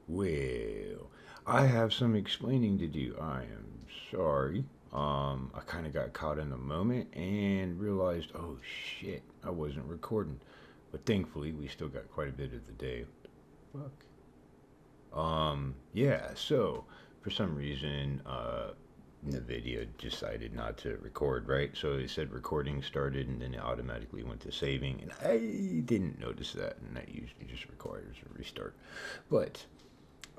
Well, I have some explaining to do. I am sorry. I kind of got caught in the moment and realized, oh shit, I wasn't recording. But thankfully, we still got quite a bit of the day. Fuck. Yeah, so for some reason, the video decided not to record, right? So it said recording started and then it automatically went to saving, and I didn't notice that, and that usually just requires a restart. But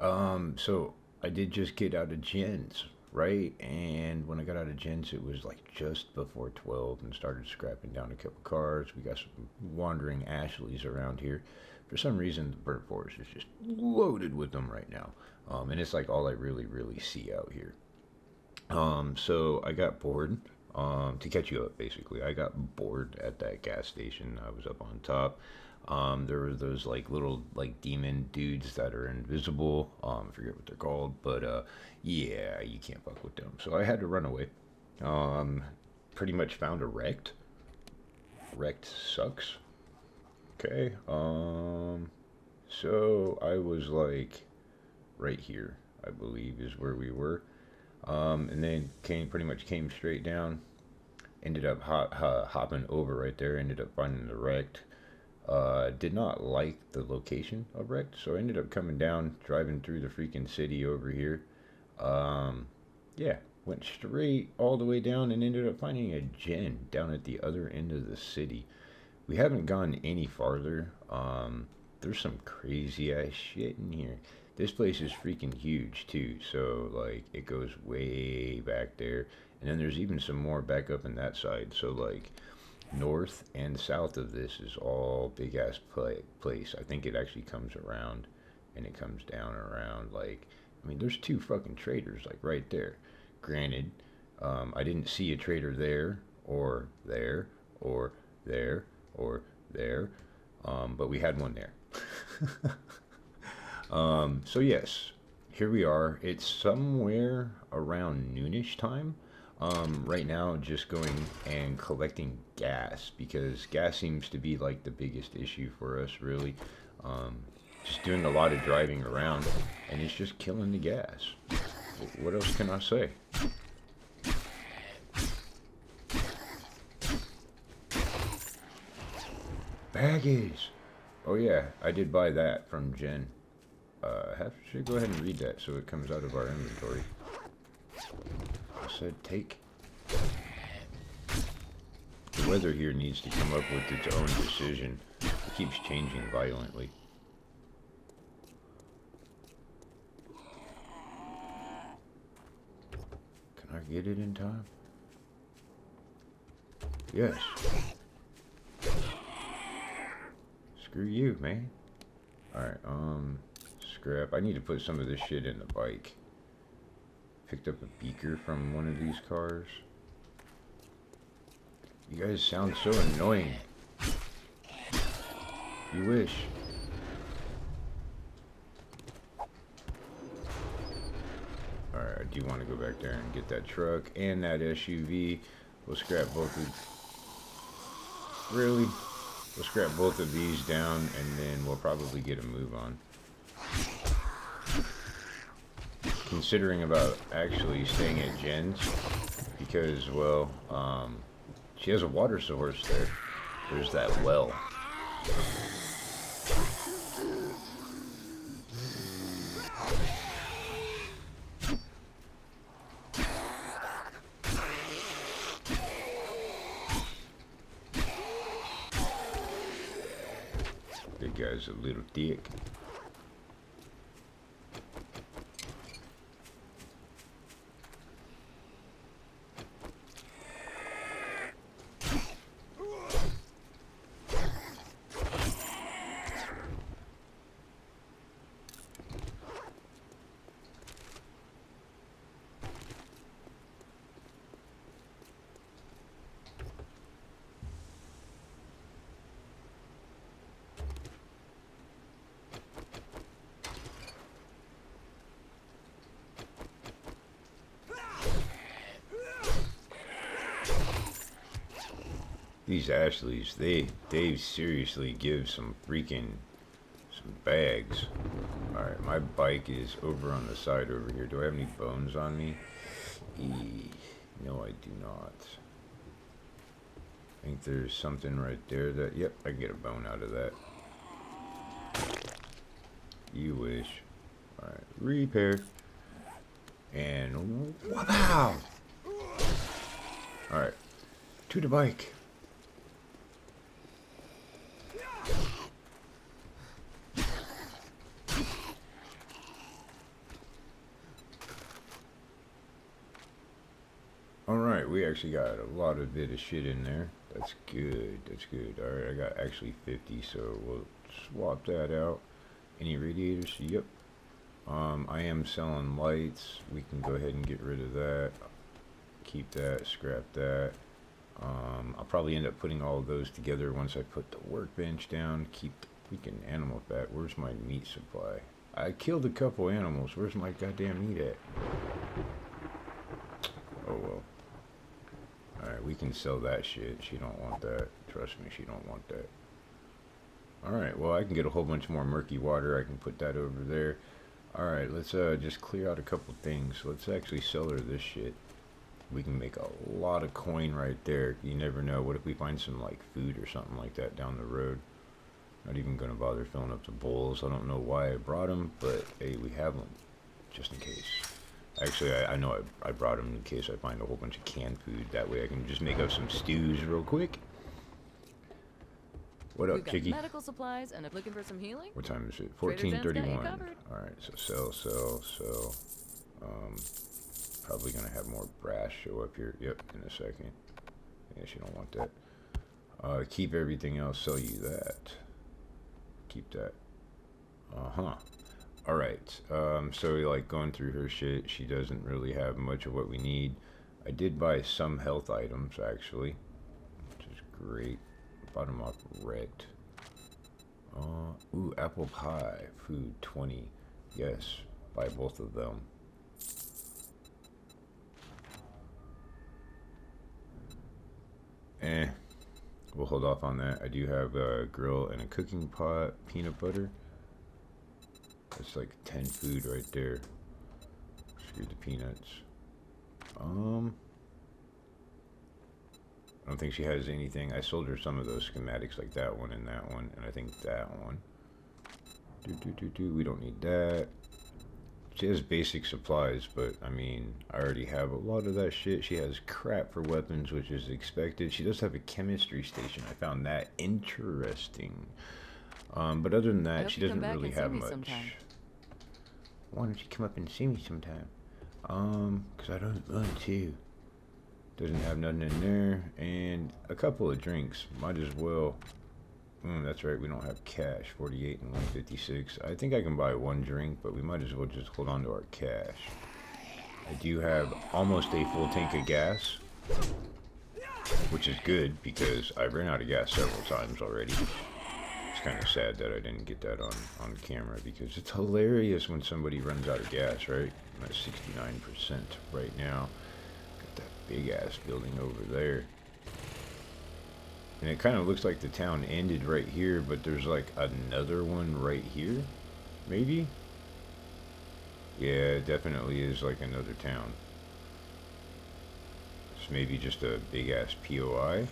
so I did just get out of gens, right? And when I got out of gens, it was like just before 12 and started scrapping down a couple cars. We got some wandering Ashleys around here. For some reason, the bird forest is just loaded with them right now. And it's like all I really see out here. So I got bored. To catch you up, basically, I got bored at that gas station. I was up on top. There were those like little like demon dudes that are invisible. I forget what they're called, but yeah, you can't fuck with them. So I had to run away. Um, Pretty much found a wrecked. Wrecked sucks. Okay. So I was like right here, I believe, is where we were. And then pretty much came straight down. Ended up hopping over right there. Ended up finding the wrecked. Did not like the location of wrecked, so I ended up coming down, driving through the freaking city over here. Um, yeah, went straight all the way down and ended up finding a gen down at the other end of the city. We haven't gone any farther. There's some crazy ass shit in here. This place is freaking huge too, so like it goes way back there, and then there's even some more back up in that side. So like north and south of this is all big ass place. I think it actually comes around, and it comes down around. Like, I mean, there's two fucking traders like right there. Granted, I didn't see a trader there or there or there or there, but we had one there. So yes, here we are. It's somewhere around noonish time. Right now, just going and collecting gas because gas seems to be like the biggest issue for us, really. Um, just doing a lot of driving around, and it's just killing the gas. What else can I say? Baggage. Oh yeah, I did buy that from Jen. Should go ahead and read that so it comes out of our inventory. I said take. The weather here needs to come up with its own decision. It keeps changing violently. Can I get it in time? Yes. Screw you, man. Alright, scrap. I need to put some of this shit in the bike. Picked up a beaker from one of these cars. You guys sound so annoying. You wish. Alright, I do want to go back there and get that truck and that SUV. We'll scrap both of... Really? We'll scrap both of these down and then we'll probably get a move on. Considering about actually staying at Jen's because, well, she has a water source there. There's that well. Big guy's a little dick. These Ashleys, they seriously give some bags. Alright, my bike is over on the side over here. Do I have any bones on me? No, I do not. I think there's something right there that... Yep, I can get a bone out of that. You wish. Alright, repair. And... Wow! Alright, to the bike. Alright, we actually got a lot of bit of shit in there. That's good, that's good. Alright, I got actually 50, so we'll swap that out. Any radiators? Yep. I am selling lights. We can go ahead and get rid of that. Keep that, scrap that. I'll probably end up putting all of those together once I put the workbench down. Keep the freaking animal fat. Where's my meat supply? I killed a couple animals. Where's my goddamn meat at? Oh well. Alright, we can sell that shit. She don't want that. Trust me, she don't want that. Alright, well I can get a whole bunch more murky water. I can put that over there. Alright, let's just clear out a couple things. Let's actually sell her this shit. We can make a lot of coin right there. You never know. What if we find some like food or something like that down the road? Not even gonna bother filling up the bowls. I don't know why I brought them, but hey, we have them just in case. Actually, I know I brought them in case I find a whole bunch of canned food. That way I can just make up some stews real quick. What up, Chicky? Medical supplies and looking for some healing. What time is it? 14:31. All right, so sell. Probably gonna have more brass show up here. Yep, in a second. Yeah, she don't want that. Keep everything else. Sell you that. Keep that. All right. So like going through her shit, she doesn't really have much of what we need. I did buy some health items actually, which is great. Bought them off wrecked. Ooh, apple pie. Food 20. Yes, buy both of them. We'll hold off on that. I do have a grill and a cooking pot, peanut butter. That's like 10 food right there. Screw the peanuts. I don't think she has anything. I sold her some of those schematics like that one and that one, and I think that one. We don't need that. She has basic supplies, but I mean, I already have a lot of that shit. She has crap for weapons, which is expected. She does have a chemistry station. I found that interesting. But other than that, she doesn't really have much. Why don't you come up and see me sometime? Cause I don't want to. Doesn't have nothing in there, and a couple of drinks. Might as well. That's right, we don't have cash. 48 and 156. I think I can buy one drink, but we might as well just hold on to our cash. I do have almost a full tank of gas, which is good because I ran out of gas several times already. It's kind of sad that I didn't get that on camera because it's hilarious when somebody runs out of gas, right? I'm at 69% right now. Got that big ass building over there. And it kind of looks like the town ended right here, but there's like another one right here, maybe? Yeah, it definitely is like another town. It's maybe just a big ass POI.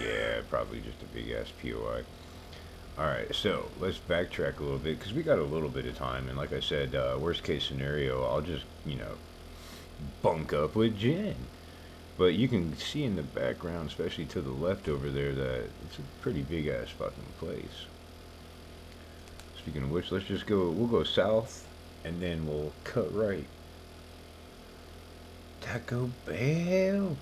Yeah, probably just a big ass POI. Alright, so let's backtrack a little bit because we got a little bit of time. And like I said, worst case scenario, I'll just, you know, bunk up with Jen. But you can see in the background, especially to the left over there, that it's a pretty big ass fucking place. Speaking of which, let's just go, we'll go south, and then we'll cut right. Taco Bell!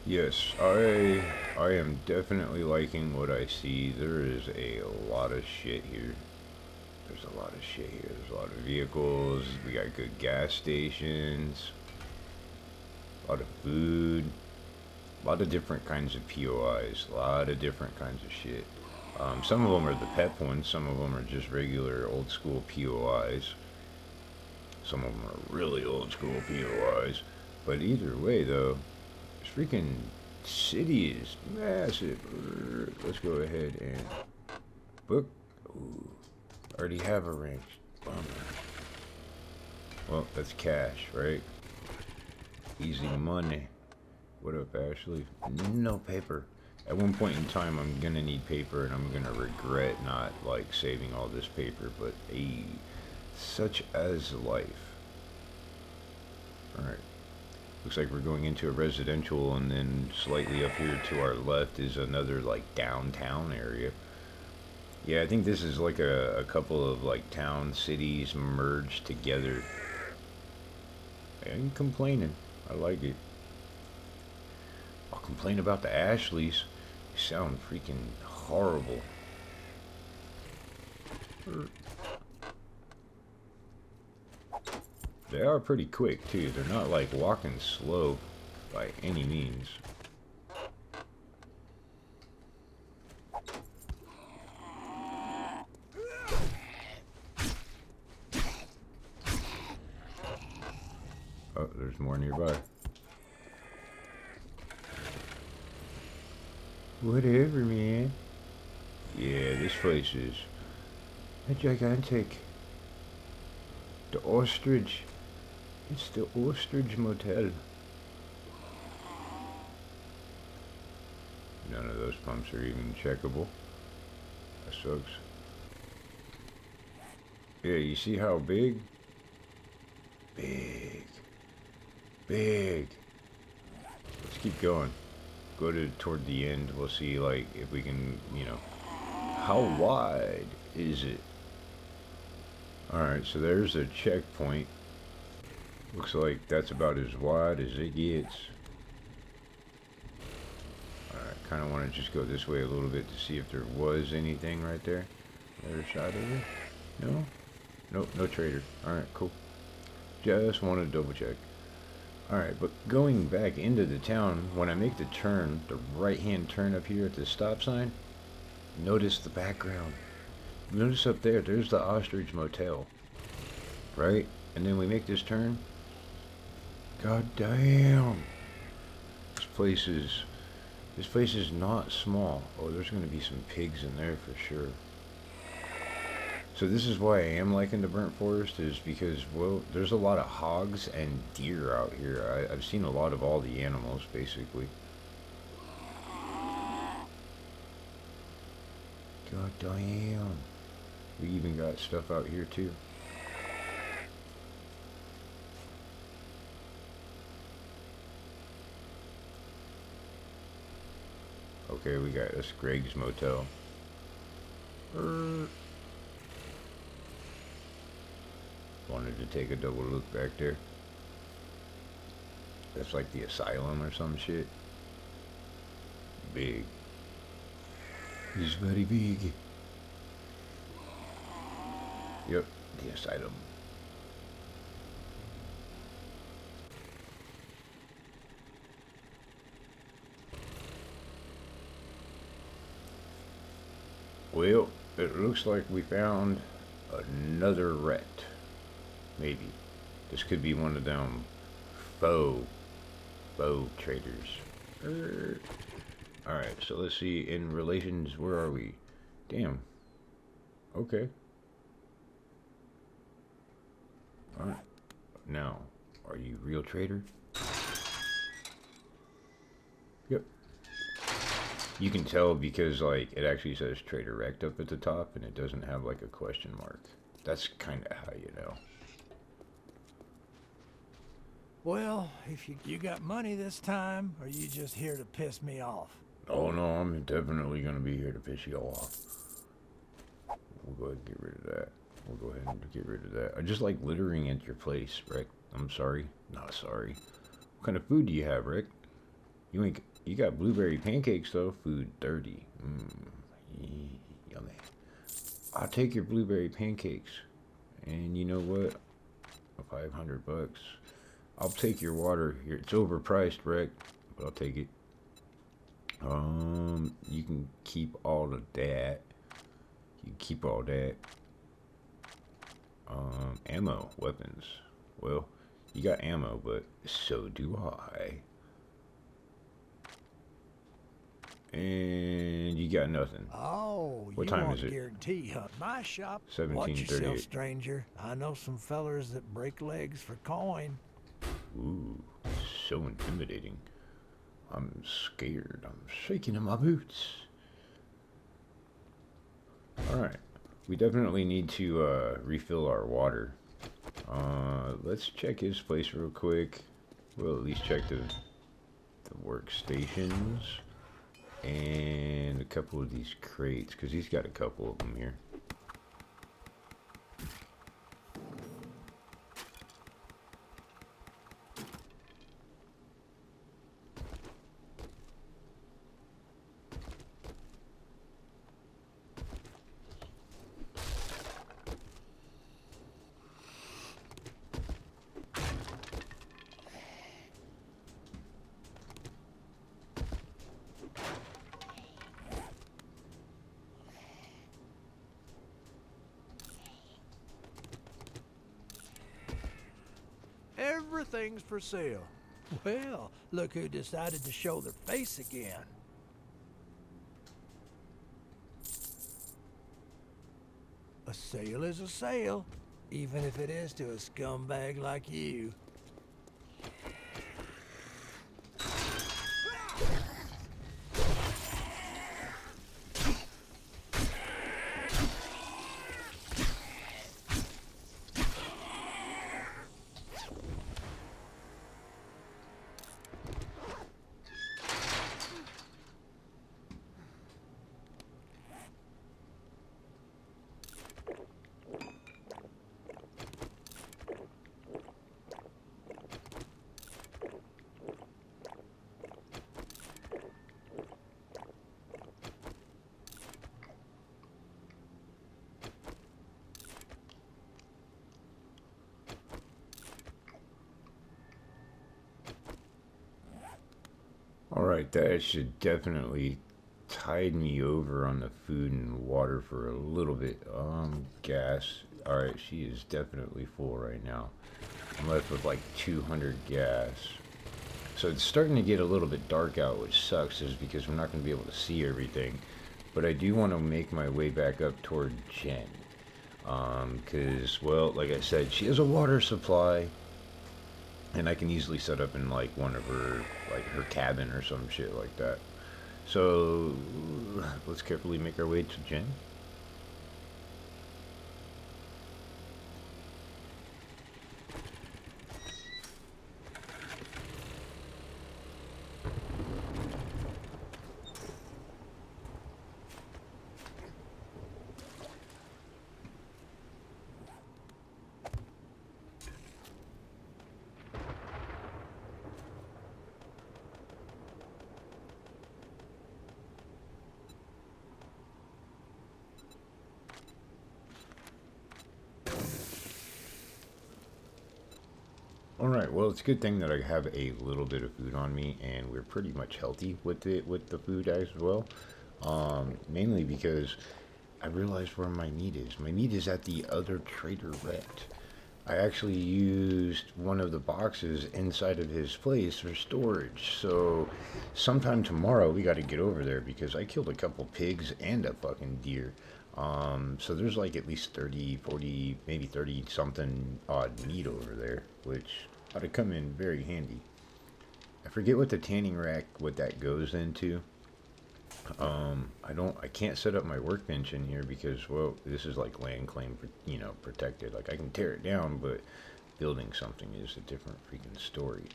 Yes, I am definitely liking what I see. There is a lot of shit here. There's a lot of shit here. There's a lot of vehicles. We got good gas stations. A lot of food. A lot of different kinds of POIs. A lot of different kinds of shit. Some of them are the pep ones. Some of them are just regular old school POIs. Some of them are really old school POIs. But either way though, there's freaking City is massive. Let's go ahead and book. Ooh, already have a ranch. Bummer. Well, that's cash, right? Easy money. What up, Ashley? No paper. At one point in time, I'm gonna need paper, and I'm gonna regret not, like, saving all this paper, but hey, such as life. Alright. Looks like we're going into a residential, and then slightly up here to our left is another, like, downtown area. Yeah, I think this is like a couple of, like, town cities merged together. I ain't complaining. I like it. I'll complain about the Ashleys. They sound freaking horrible. They are pretty quick, too. They're not, like, walking slow by any means. Oh, there's more nearby. Whatever, man. Yeah, this place is gigantic. The ostrich. It's the ostrich motel. None of those pumps are even checkable. That sucks. Yeah, you see how big? Big. Big. Let's keep going. Go to toward the end. We'll see, like, if we can, you know. How wide is it? Alright, so there's a checkpoint. Looks like that's about as wide as it gets. Alright, kind of want to just go this way a little bit to see if there was anything right there. The other side of it? No? Nope, no trader. Alright, cool. Just want to double check. Alright, but going back into the town, when I make the turn, the right-hand turn up here at the stop sign, notice the background. Notice up there, there's the Ostrich Motel. Right? And then we make this turn. God damn. This place is not small. Oh, there's going to be some pigs in there for sure. So this is why I am liking the burnt forest, is because, well, there's a lot of hogs and deer out here. I've seen a lot of all the animals, basically. God damn. We even got stuff out here, too. Okay, we got this Greg's Motel. Wanted to take a double look back there. That's like the asylum or some shit. Big. It's very big. Yep, the asylum. Well, it looks like we found another rat. Maybe. This could be one of them faux traders. Alright, so let's see, in relations, where are we? Damn. Okay. Alright. Now, are you real trader? Yep. You can tell because, like, it actually says Trader Rect up at the top, and it doesn't have, like, a question mark. That's kind of how you know. Well, if you got money this time, or you just here to piss me off? Oh no, I'm definitely gonna be here to piss you off. We'll go ahead and get rid of that. We'll go ahead and get rid of that. I just like littering at your place, Rick. I'm sorry. Not sorry. What kind of food do you have, Rick? You got blueberry pancakes though. Food 30. Yummy. I'll take your blueberry pancakes. And you know what? 500 bucks. I'll take your water here. It's overpriced, Rick, but I'll take it. You can keep all of that. You can keep all that. Ammo, weapons. Well, you got ammo, but so do I. And you got nothing. Oh, What you time want is it? guarantee hunt. My shop. Watch 17:38. yourself, stranger. I know some fellers that break legs for coin. Ooh, so intimidating. I'm scared. I'm shaking in my boots. Alright. We definitely need to refill our water. Let's check his place real quick. We'll at least check the workstations. And a couple of these crates, because he's got a couple of them here. Everything's for sale. Well, look who decided to show their face again. A sale is a sale, even if it is to a scumbag like you. Alright, that should definitely tide me over on the food and water for a little bit. Gas. Alright, she is definitely full right now. I'm left with like 200 gas. So it's starting to get a little bit dark out, which sucks, is because we're not going to be able to see everything. But I do want to make my way back up toward Jen. Because, well, like I said, she has a water supply. And I can easily set up in like one of her, like her cabin or some shit like that. So let's carefully make our way to Jen. Alright, well, it's a good thing that I have a little bit of food on me, and we're pretty much healthy with it, with the food as well. Mainly because I realized where my meat is. My meat is at the other trader wrecked. I actually used one of the boxes inside of his place for storage. So sometime tomorrow we got to get over there because I killed a couple pigs and a fucking deer. So there's like at least 30, 40, maybe 30 something odd meat over there, which ought to come in very handy. I forget what the tanning rack, what that goes into. I can't set up my workbench in here because, well, this is like land claim, you know, protected. Like I can tear it down, but building something is a different freaking story.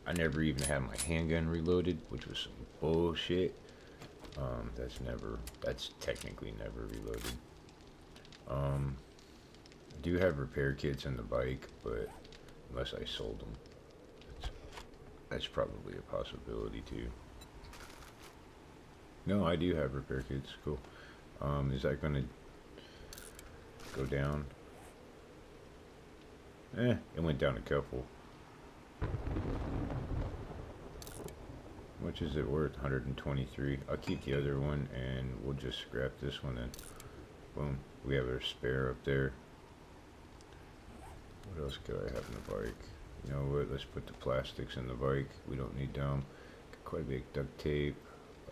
I never even had my handgun reloaded, which was some bullshit. That's technically never reloaded. I do have repair kits in the bike, but unless I sold them, that's probably a possibility too. No, I do have repair kits. Cool. Is that gonna go down? It went down a couple. How much is it worth? 123. I'll keep the other one and we'll just scrap this one then. Boom. We have our spare up there. What else could I have in the bike? You know what? Let's put the plastics in the bike. We don't need them. quite a bit of duct tape.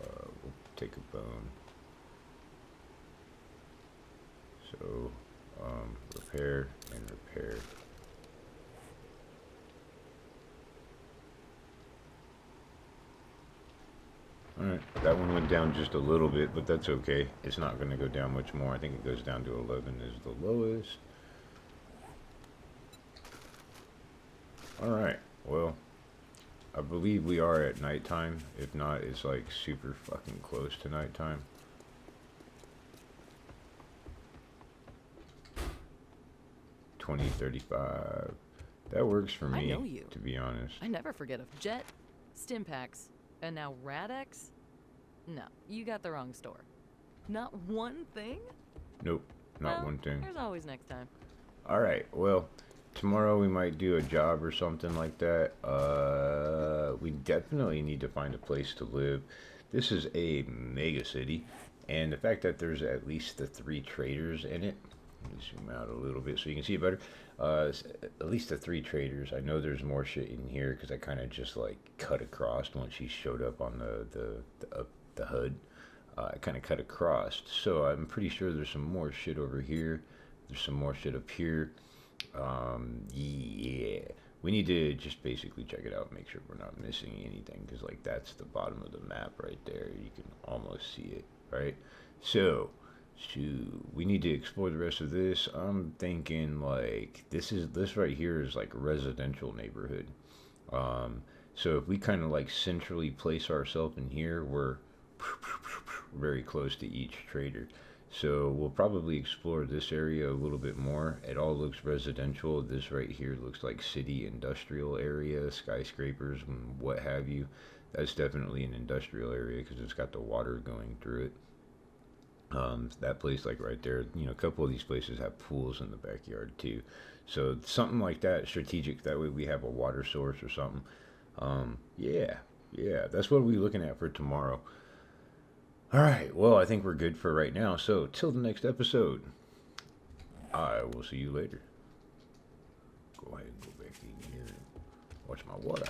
We'll take a bone. So, repair and repair. Alright, that one went down just a little bit, but that's okay. It's not going to go down much more. I think it goes down to 11 is the lowest. Alright, well, I believe we are at nighttime. If not, it's like super fucking close to nighttime. $20.35. That works for me, I know you. to be honest. I never forget a Jet, Stimpaks, and now Radex? No, you got the wrong store. Not one thing? Nope, not Well, one thing. There's always next time. Alright, well, tomorrow we might do a job or something like that. We definitely need to find a place to live. This is a mega city, and the fact that there's at least the 3 traders in it. Let me zoom out a little bit so you can see it better. At least the 3 traders. I know there's more shit in here because I kind of just like cut across once she showed up on the HUD. I kind of cut across, so I'm pretty sure there's some more shit over here. There's some more shit up here. Yeah, we need to just basically check it out, make sure we're not missing anything, because like that's the bottom of the map right there. You can almost see it, right? So we need to explore the rest of this. I'm thinking like this right here is like a residential neighborhood. So if we kind of like centrally place ourselves in here, we're very close to each trader. So we'll probably explore this area a little bit more. It all looks residential. This right here looks like city industrial area, skyscrapers and what have you. That's definitely an industrial area because it's got the water going through it. That place like right there, you know, a couple of these places have pools in the backyard too. So something like that, strategic, that way we have a water source or something. Yeah, that's what we're looking at for tomorrow. Alright, well, I think we're good for right now. So, till the next episode, I will see you later. Go ahead and go back in here and watch my water.